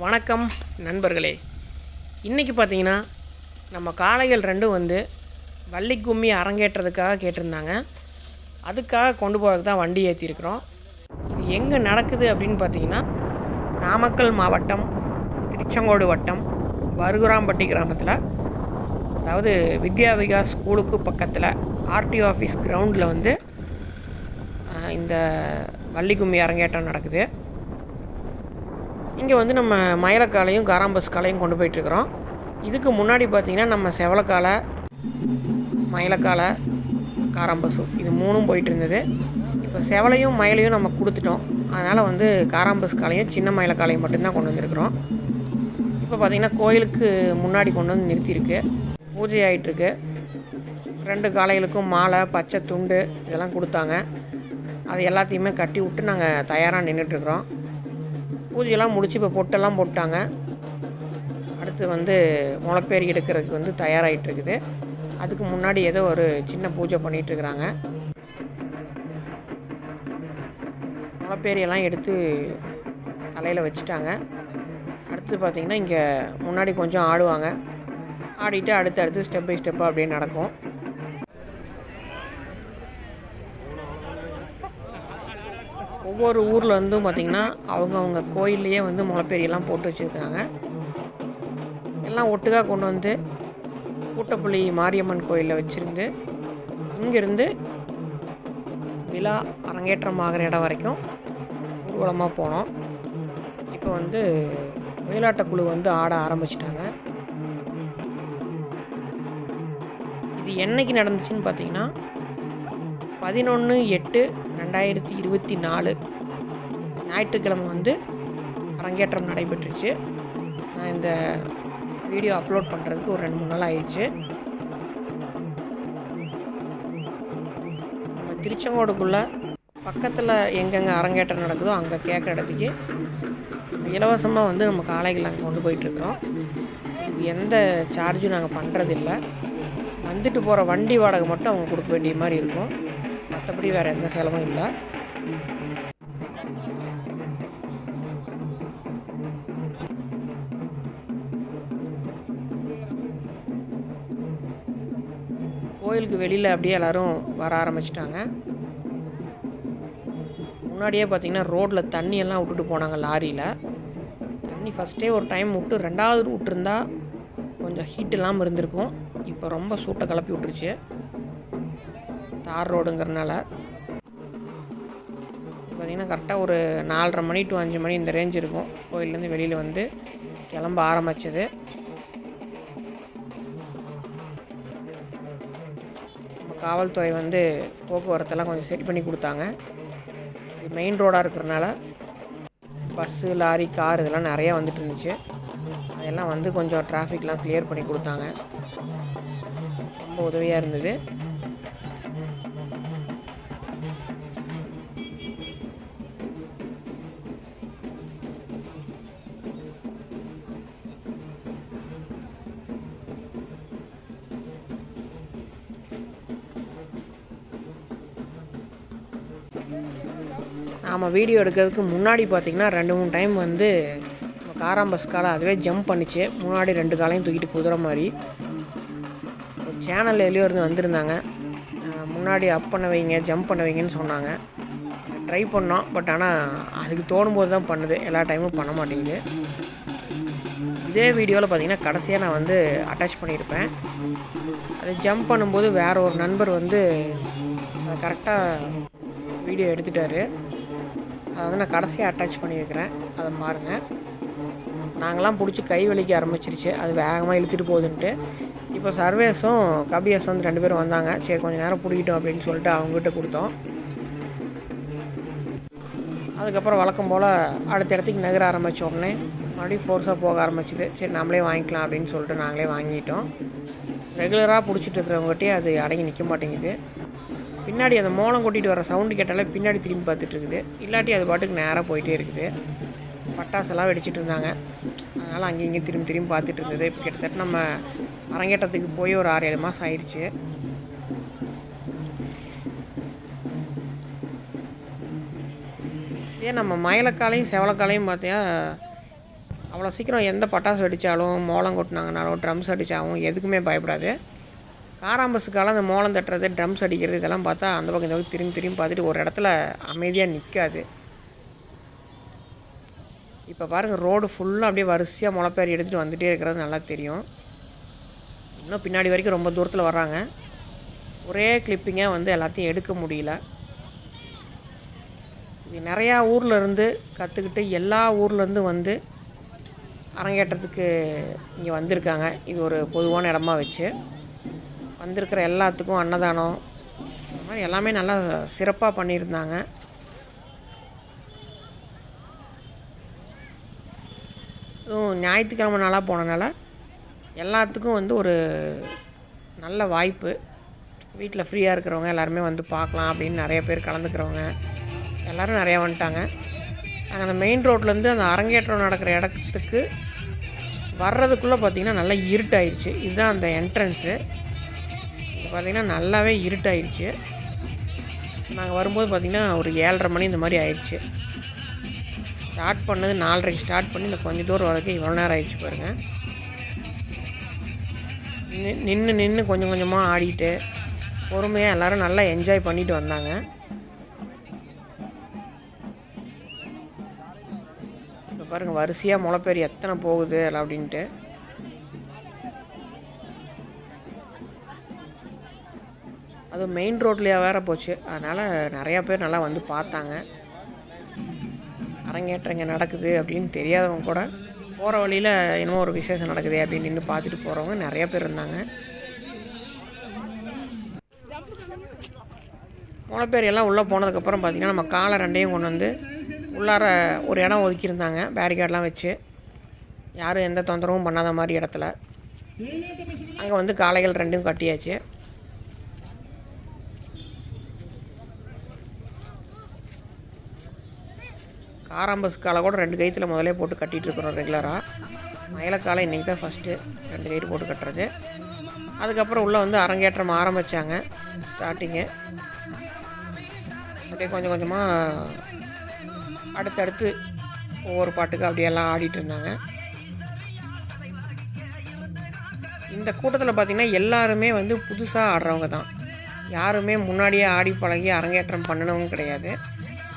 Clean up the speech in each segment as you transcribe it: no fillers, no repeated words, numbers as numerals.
வணக்கம் நண்பர்களே. இன்றைக்கி பார்த்தீங்கன்னா நம்ம காளைகள் ரெண்டும் வந்து வள்ளி கும்மி அரங்கேற்றதுக்காக கேட்டிருந்தாங்க. அதுக்காக கொண்டு போகிறதுக்கு தான் வண்டி ஏற்றிருக்கிறோம். இது எங்கே நடக்குது அப்படின்னு பார்த்தீங்கன்னா நாமக்கல் மாவட்டம் திருச்செங்கோடு வட்டம் வருகுராம்பட்டி கிராமத்தில், அதாவது வித்யா விகாஸ் ஸ்கூலுக்கு பக்கத்தில் ஆர்டிஓ ஆஃபீஸ் கிரவுண்டில் வந்து இந்த வள்ளி கும்மி அரங்கேற்றம் நடக்குது. இங்கே வந்து நம்ம மயிலக்காலையும் காராம்பஸ் காலையும் கொண்டு போயிட்டுருக்குறோம். இதுக்கு முன்னாடி பார்த்திங்கன்னா நம்ம செவலக்காலை, மயிலக்காலை, காராம்பஸும் இது மூணும் போயிட்டு இருந்தது. இப்போ செவலையும் மயிலையும் நம்ம கொடுத்துட்டோம். அதனால் வந்து காராம்பஸ் காலையும் சின்ன மயிலக்காலையும் மட்டும்தான் கொண்டு வந்துருக்குறோம். இப்போ பார்த்திங்கன்னா கோயிலுக்கு முன்னாடி கொண்டு வந்து நிறுத்தியிருக்கு, பூஜை ஆகிட்டுருக்கு. 2 காளைகளுக்கும் மாலை, பச்சை துண்டு இதெல்லாம் கொடுத்தாங்க. அது எல்லாத்தையுமே கட்டி விட்டு நாங்கள் தயாராக நின்றுட்டுருக்குறோம். பூஜையெல்லாம் முடித்து இப்போ பொட்டெல்லாம் போட்டாங்க. அடுத்து வந்து முளைப்பேரி எடுக்கிறதுக்கு வந்து தயாராகிட்டுருக்குது. அதுக்கு முன்னாடி ஏதோ ஒரு சின்ன பூஜை பண்ணிகிட்ருக்குறாங்க. முளைப்பேரியெல்லாம் எடுத்து தலையில் வச்சுட்டாங்க. அடுத்து பார்த்திங்கன்னா இங்கே முன்னாடி கொஞ்சம் ஆடுவாங்க. ஆடிட்டு அடுத்து ஸ்டெப் பை ஸ்டெப்பாக அப்படியே நடக்கும். ஒவ்வொரு ஊரில் இருந்தும் பார்த்திங்கன்னா அவங்கவுங்க கோயில்லையே வந்து முளைப்பேரியெல்லாம் போட்டு வச்சுருக்காங்க. எல்லாம் ஒட்டுக்காக கொண்டு வந்து கூட்டப்புள்ளி மாரியம்மன் கோயிலில் வச்சுருந்து இங்கேருந்து விழா அரங்கேற்றமாகிற இடம் வரைக்கும் ஊர்வலமாக போனோம். இப்போ வந்து ஒயிலாட்டக்குழு வந்து ஆட ஆரம்பிச்சிட்டாங்க. இது என்னைக்கு நடந்துச்சுன்னு பார்த்திங்கன்னா 11/8/2024 ஞாயிற்றுக்கிழமை வந்து அரங்கேற்றம் நடைபெற்றுச்சு. நான் இந்த வீடியோ அப்லோட் பண்ணுறதுக்கு ஒரு 2-3 நாள் ஆயிடுச்சு. நம்ம திருச்செங்கோடுக்குள்ளே பக்கத்தில் எங்கெங்கே அரங்கேற்றம் நடக்குதோ அங்கே கேட்குற இடத்துக்கு இலவசமாக வந்து நம்ம காளைகள் அங்கே கொண்டு போயிட்டுருக்குறோம். இதுக்கு எந்த சார்ஜும் நாங்கள் பண்ணுறதில்ல. வந்துட்டு போகிற வண்டி வாடகை மட்டும் அவங்க கொடுக்க வேண்டிய மாதிரி இருக்கும். மற்றபடி வேறு எந்த செலவும் இல்லை. கோயிலுக்கு வெளியில் அப்படியே எல்லோரும் வர ஆரம்பிச்சிட்டாங்க. முன்னாடியே பார்த்திங்கன்னா ரோட்டில் தண்ணியெல்லாம் விட்டுட்டு போனாங்க. லாரியில் தண்ணி ஃபஸ்ட்டே ஒரு டைம் விட்டு 2வது விட்டுருந்தா கொஞ்சம் ஹீட் இல்லாமல் இருந்திருக்கும். இப்போ ரொம்ப சூட்டை கிளப்பி விட்டுருச்சு தார் ரோடுங்கிறனால. பார்த்திங்கன்னா கரெக்டாக ஒரு 4:30 மணி to 5 மணி இந்த ரேஞ்ச் இருக்கும் கோயிலேருந்து வெளியில் வந்து கிளம்ப ஆரம்பித்தது. நம்ம காவல்துறை வந்து போக்குவரத்தெல்லாம் கொஞ்சம் செட் பண்ணி கொடுத்தாங்க. இது மெயின் ரோடாக இருக்கிறனால பஸ்ஸு, லாரி, கார் இதெல்லாம் நிறையா வந்துட்டு இருந்துச்சு. அதெல்லாம் வந்து கொஞ்சம் டிராஃபிக்லாம் கிளியர் பண்ணி கொடுத்தாங்க. ரொம்ப உதவியாக இருந்தது. நாம் வீடியோ எடுக்கிறதுக்கு முன்னாடி பார்த்திங்கன்னா 2-3 டைம் வந்து காராம்பஸ் காலை அதுவே ஜம்ப் பண்ணிச்சு. முன்னாடி 2 காலையும் தூக்கிட்டு குதிரை மாதிரி. ஒரு சேனல் எல்லையோ இருந்து வந்திருந்தாங்க. முன்னாடி அப் பண்ண வைங்க, ஜம்ப் பண்ண வைங்கன்னு சொன்னாங்க. ட்ரை பண்ணோம். பட் ஆனால் அதுக்கு தோணும்போது தான் பண்ணுது, எல்லா டைமும் பண்ண மாட்டேங்குது. இதே வீடியோவில் பார்த்திங்கன்னா கடைசியாக நான் வந்து அட்டாச் பண்ணியிருப்பேன். அது ஜம்ப் பண்ணும்போது வேறு ஒரு நண்பர் வந்து அதை கரெக்டாக வீடியோ எடுத்துட்டார். அதை வந்து நான் கடைசியாக அட்டாச் பண்ணியிருக்கிறேன், அதை பாருங்கள். நாங்களாம் பிடிச்சி கை வலிக்க ஆரம்பிச்சிருச்சு, அது வேகமாக இழுத்துட்டு போகுதுன்ட்டு. இப்போ சர்வேஸும் கபியஸ் வந்து 2 பேரும் வந்தாங்க. சரி கொஞ்சம் நேரம் பிடிக்கிட்டோம் அப்படின்னு சொல்லிட்டு அவங்ககிட்ட கொடுத்தோம். அதுக்கப்புறம் வழக்கம் போல் அடுத்த இடத்துக்கு நகர ஆரம்பித்த உடனே மறுபடியும் ஃபோர்ஸாக போக ஆரம்பிச்சிது. சரி நம்மளே வாங்கிக்கலாம் அப்படின்னு சொல்லிட்டு நாங்களே வாங்கிட்டோம். ரெகுலராக பிடிச்சிட்டு இருக்கிறவங்ககிட்டே அது அடங்கி நிற்க மாட்டேங்குது. பின்னாடி அந்த மோளம் கொட்டிட்டு வர சவுண்டு கேட்டாலே பின்னாடி திரும்பி பார்த்துட்டு இருக்குது. இல்லாட்டி அது பாட்டுக்கு நேராக போயிட்டே இருக்குது. பட்டாசெல்லாம் வெடிச்சிட்டு இருந்தாங்க. அதனால் அங்கேயும் இங்கேயும் திரும்பி பார்த்துட்டு இருந்தது. இப்போ கிட்டத்தட்ட நம்ம அரங்கேற்றத்துக்கு போய் ஒரு 6-7 மாதம் ஆயிடுச்சு. இதே நம்ம மயிலக்காலையும் செவலக்காலையும் பார்த்தியா அவ்வளோ சீக்கிரம் எந்த பட்டாசு வெடித்தாலும், மோளம் கொட்டினாங்கனாலும், ட்ரம்ஸ் அடித்தாலும் எதுக்குமே பயப்படாது. காராம்பஸுக்கால அந்த மோளம் தட்டுறது, ட்ரம்ஸ் அடிக்கிறது இதெல்லாம் பார்த்தா அந்த பக்கம் இந்த பக்கம் திரும்பி திரும்பி பார்த்துட்டு ஒரு இடத்துல அமைதியாக நிற்காது. இப்போ பாருங்கள், ரோடு ஃபுல்லாக அப்படியே வரிசையாக முளைப்பேரி எடுத்துகிட்டு வந்துகிட்டே இருக்கிறது நல்லா தெரியும். இன்னும் பின்னாடி வரைக்கும் ரொம்ப தூரத்தில் வர்றாங்க. ஒரே கிளிப்பிங்காக வந்து எல்லாத்தையும் எடுக்க முடியல. இது நிறையா ஊரில் இருந்து கற்றுக்கிட்டு எல்லா ஊர்லேருந்து வந்து அரங்கேற்றத்துக்கு இங்கே வந்திருக்காங்க. இது ஒரு பொதுவான இடமா வச்சு வந்திருக்கிற எல்லாத்துக்கும் அன்னதானம் இந்த மாதிரி எல்லாமே நல்லா சிறப்பாக பண்ணியிருந்தாங்க. அதுவும் ஞாயிற்றுக்கிழமை நாளாக போனனால எல்லாத்துக்கும் வந்து ஒரு நல்ல வாய்ப்பு. வீட்டில் ஃப்ரீயாக இருக்கிறவங்க எல்லாருமே வந்து பார்க்கலாம் அப்படின்னு நிறைய பேர் கலந்துக்கிறவங்க எல்லோரும் நிறையா வந்துட்டாங்க. நாங்கள் அந்த மெயின் ரோட்லேருந்து அந்த அரங்கேற்றம் நடக்கிற இடத்துக்கு வர்றதுக்குள்ளே பார்த்திங்கன்னா நல்லா இருட்டாயிடுச்சு. இதுதான் அந்த என்ட்ரன்ஸு. இப்போ பார்த்திங்கன்னா நல்லாவே இருட்டாயிடுச்சு. நாங்கள் வரும்போது பார்த்திங்கன்னா ஒரு 7:30 மணி இந்த மாதிரி ஆயிடுச்சு. ஸ்டார்ட் பண்ணது 4:30க்கு ஸ்டார்ட் பண்ணி இந்த கொஞ்சம் தூரம் வரைக்கும் இவ்வளோ நேரம் ஆயிடுச்சு பாருங்கள். நின்று கொஞ்சம் கொஞ்சமாக ஆடிட்டு பொறுமையாக எல்லோரும் நல்லா என்ஜாய் பண்ணிட்டு வந்தாங்க. இப்போ பாருங்கள், வரிசையாக முளைப்பேரி எத்தனை போகுது எல்லாம் அப்படின்ட்டு. அதுவும் மெயின் ரோட்லேயே வேறு போச்சு. அதனால் நிறையா பேர் நல்லா வந்து பார்த்தாங்க. அரங்கேற்றம் இங்கே நடக்குது அப்படின்னு தெரியாதவங்க கூட போகிற வழியில் என்னமோ ஒரு விசேஷம் நடக்குது அப்படின்னு நின்று பார்த்துட்டு போகிறவங்க நிறையா பேர் இருந்தாங்க. முளைப்பேரி எல்லாம் உள்ளே போனதுக்கப்புறம் பார்த்திங்கன்னா நம்ம காலை ரெண்டையும் கொண்டு வந்து உள்ளார ஒரு இடம் ஒதுக்கியிருந்தாங்க, பேரிகார்டெலாம் வச்சு, யாரும் எந்த தொந்தரவும் பண்ணாத மாதிரி இடத்துல. அங்கே வந்து காளைகள் ரெண்டும் கட்டியாச்சு. காராம்பஸ் காலை கூட 2 கயிற்றுல முதலே போட்டு கட்டிகிட்ருக்குறோம் ரெகுலராக. மயிலக்காலை இன்றைக்கி தான் ஃபஸ்ட்டு 2 கயிறு போட்டு கட்டுறது. அதுக்கப்புறம் உள்ளே வந்து அரங்கேற்றம் ஆரம்பித்தாங்க. ஸ்டார்டிங்கு அப்படியே கொஞ்சம் கொஞ்சமாக அடுத்தடுத்து ஒவ்வொரு பாட்டுக்கு அப்படியெல்லாம் ஆடிட்டு இருந்தாங்க. இந்த கூட்டத்தில் பார்த்திங்கன்னா எல்லாருமே வந்து புதுசாக ஆடுறவங்க தான். யாருமே முன்னாடியே ஆடி பழகி அரங்கேற்றம் பண்ணனவங்க கிடையாது.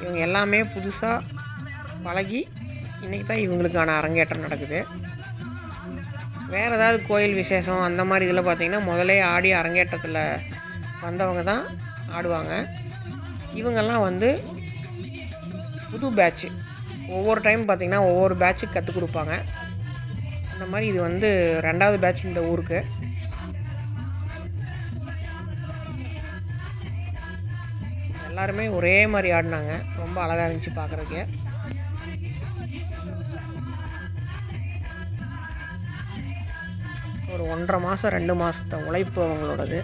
இவங்க எல்லாமே புதுசாக பழகி இன்றைக்கி தான் இவங்களுக்கான அரங்கேற்றம் நடக்குது. வேறு ஏதாவது கோயில் விசேஷம் அந்த மாதிரி இதில் பார்த்திங்கன்னா முதலே ஆடி அரங்கேற்றத்தில் வந்தவங்க தான் ஆடுவாங்க. இவங்கெல்லாம் வந்து புது பேட்ச்சு. ஒவ்வொரு டைம் பார்த்திங்கன்னா ஒவ்வொரு பேட்சுக்கு கற்றுக் கொடுப்பாங்க. அந்த மாதிரி இது வந்து 2வது பேட்ச் இந்த ஊருக்கு. எல்லாருமே ஒரே மாதிரி ஆடினாங்க. ரொம்ப அழகாக இருந்துச்சு பார்க்குறதுக்கு. ஒரு 1.5 மாதம் 2 மாதத்தை உழைப்பு அவங்களோடது.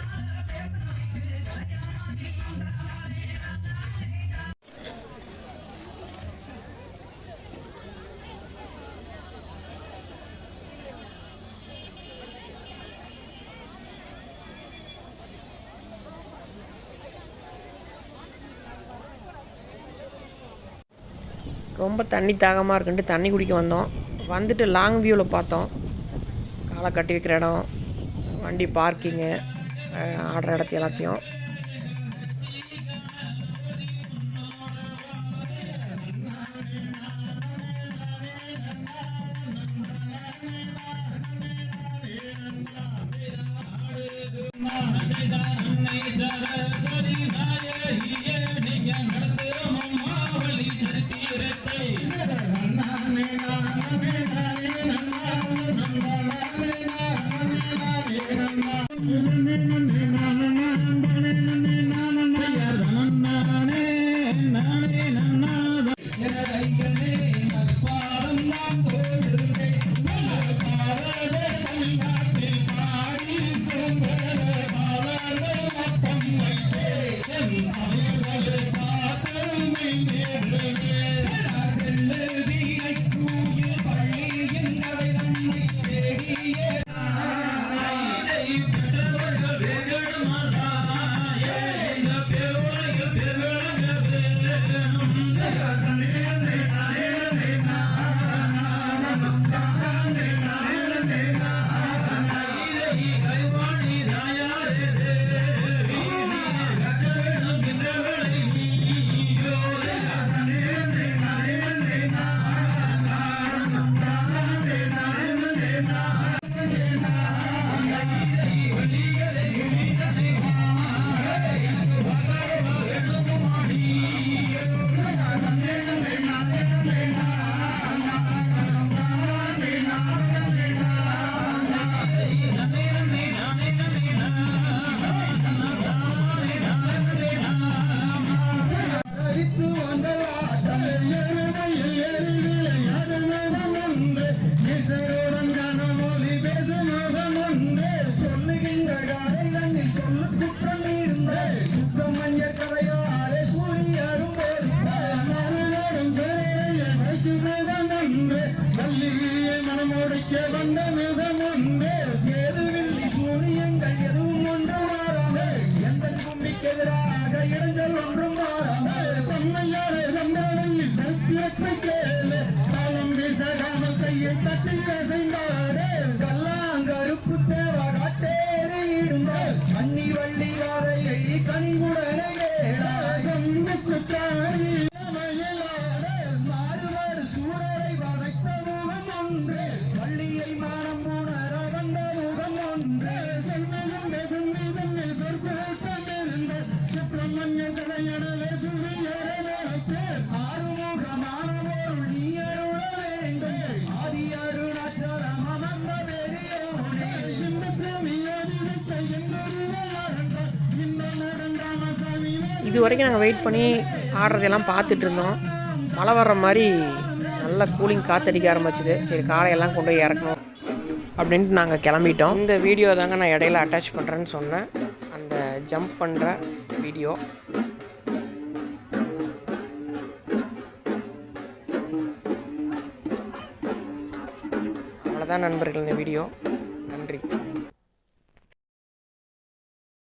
ரொம்ப தண்ணி தாகமாக இருக்குன்ட்டு தண்ணி குடிக்க வந்தோம். வந்துட்டு லாங் வியூவில் பார்த்தோம் காலை கட்டி வைக்கிற இடம், வண்டி பார்க்கிங்கு, ஆடுற இடத்து எல்லாத்தையும். இது வரைக்கும் நாங்கள் வெயிட் பண்ணி ஆடுறதெல்லாம் பார்த்துட்டு இருந்தோம். மழை வர்ற மாதிரி நல்லா கூலிங் காற்றடிக்க ஆரம்பிச்சுது. சரி காலையெல்லாம் கொண்டு போய் இறக்கணும் அப்படின்ட்டு நாங்கள் கிளம்பிட்டோம். இந்த வீடியோ தாங்க நான் இடையில அட்டாச் பண்ணுறேன்னு சொன்னேன், அந்த ஜம்ப் பண்ணுற வீடியோ. அவ்வளோதான் நண்பர்கள் இந்த வீடியோ. நன்றி.